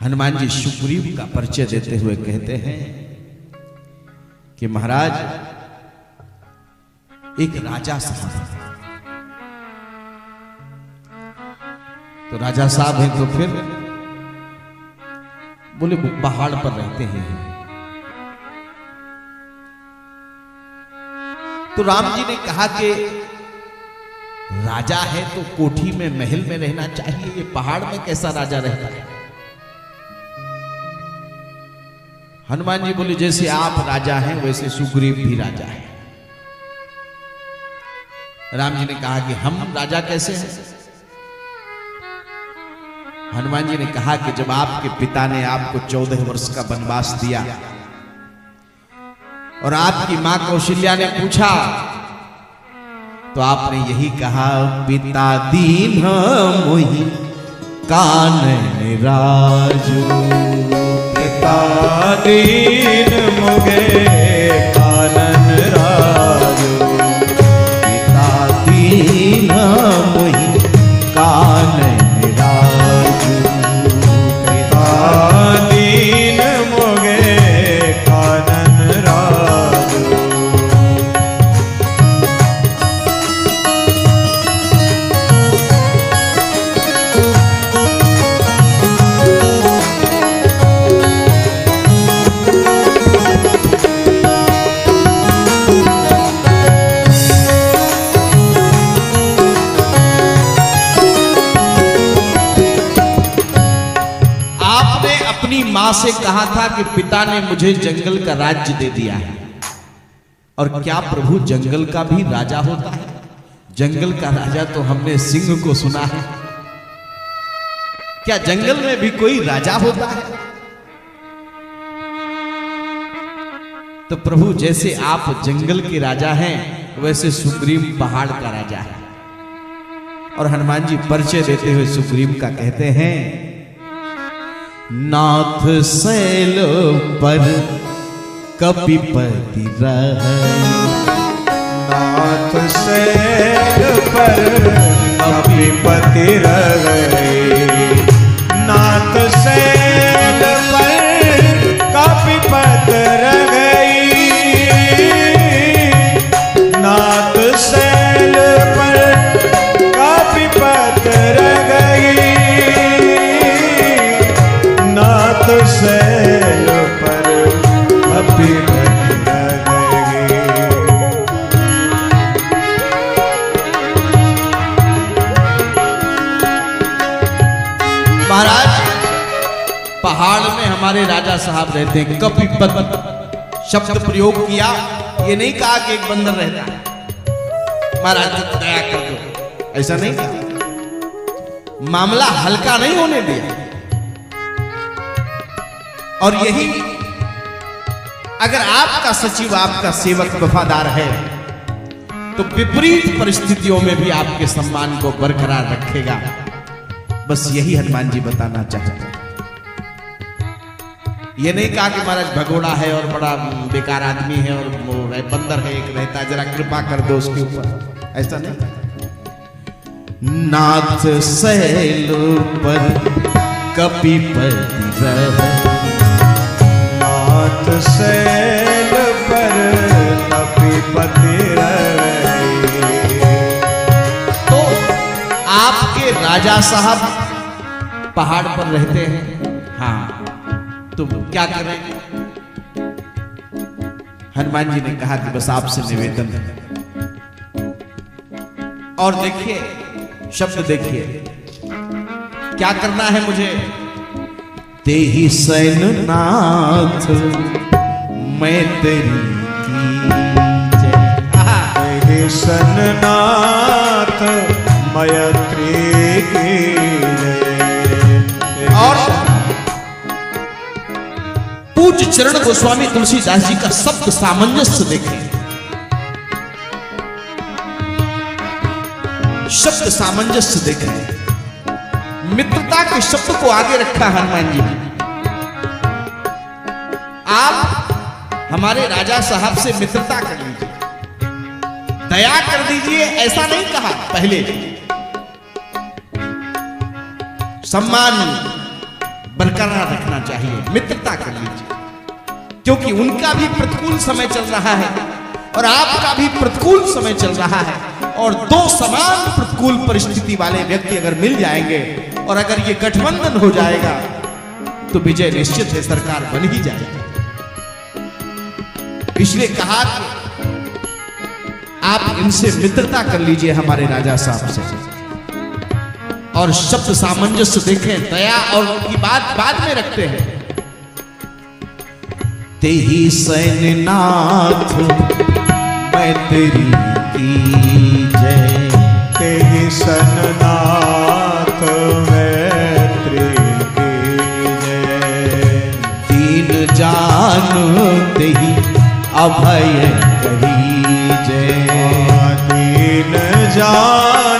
हनुमान जी सुग्रीव का परिचय देते हुए कहते हैं कि महाराज एक राजा साहब है। तो राजा साहब हैं तो फिर बोले वो पहाड़ पर रहते हैं। तो राम जी ने कहा कि राजा है तो कोठी में महल में रहना चाहिए, ये पहाड़ में कैसा राजा रहता है। हनुमान जी बोले जैसे आप राजा हैं वैसे सुग्रीव भी राजा है। राम जी ने कहा कि हम राजा कैसे हैं। हनुमान जी ने कहा कि जब आपके पिता ने आपको 14 वर्ष का वनवास दिया और आपकी मां कौशल्या ने पूछा तो आपने यही कहा, पिता दीन मोहि कानन राजू, पिता दीन मुगे कानन राजू, पिता दीन मोहि कानन राजू, पिता दीन मुगे कानन राजू। मां से कहा था कि पिता ने मुझे जंगल का राज्य दे दिया है। और क्या प्रभु जंगल का भी राजा होता है? जंगल का राजा तो हमने सिंह को सुना है। क्या जंगल में भी कोई राजा होता है? तो प्रभु जैसे आप जंगल के राजा हैं वैसे सुग्रीव पहाड़ का राजा है। और हनुमान जी परिचय देते हुए सुग्रीव का कहते हैं, नाथ शैल पर कपिपति रहे, नाथ शैल पर कपिपति रहे, नाथ शैल पर कपिपति रहे, नाथ शैल पर कपिपति रहे, नाथ शैल पर कपिपति रहे। महाराज पहाड़ में हमारे राजा साहब रहते हैं। कपिपति शब्द प्रयोग किया, ये नहीं कहा कि एक बंदर रहता है। महाराज तो दया कर दो, ऐसा नहीं कहा। मामला हल्का नहीं होने दिया। और यही अगर आपका सचिव आपका सेवक वफादार है तो विपरीत परिस्थितियों में भी आपके सम्मान को बरकरार रखेगा। बस यही हनुमान जी बताना चाहते हैं। ये नहीं कहा कि महाराज भगोड़ा है और बड़ा बेकार आदमी है और वो बंदर है एक रहता है, जरा कृपा कर दो उसके ऊपर, ऐसा नहीं। नाथ शैल पर कपिपति रहे, नाथ शैल पर कपिपति रहे। तो आपके राजा साहब पहाड़ पर रहते हैं। हाँ, तो क्या करें? हनुमान जी ने कहा कि बस आपसे निवेदन है। और देखिए शब्द देखिए, क्या करना है मुझे? तेहि सैननाथ मैं तेरी की जय। तेहि सैननाथ मैत्री की जय। और पूज्य चरण गोस्वामी तुलसीदास जी का शब्द सामंजस्य देखें। शब्द सामंजस्य देखें। मित्रता के शब्द को आगे रखा हनुमान जी ने। आप हमारे राजा साहब से मित्रता कर लीजिए, दया कर दीजिए, ऐसा नहीं कहा। पहले सम्मान बरकरार रखना चाहिए, मित्रता कर लीजिए, क्योंकि उनका भी प्रतिकूल समय चल रहा है और आपका भी प्रतिकूल समय चल रहा है, और दो समान प्रतिकूल परिस्थिति वाले व्यक्ति अगर मिल जाएंगे और अगर ये गठबंधन हो जाएगा तो विजय निश्चित है, सरकार बन ही जाएगी। इसलिए कहा कि आप इनसे मित्रता कर लीजिए, हमारे राजा साहब से, और शब्द सामंजस्य देखें, दया और की बात बाद में रखते हैं। तेही सैन्यनाथ मैं तेरी की जय, तेहि सननाथ मैत्री की जय, दीन जान तेही अभय कही जय, दीन जान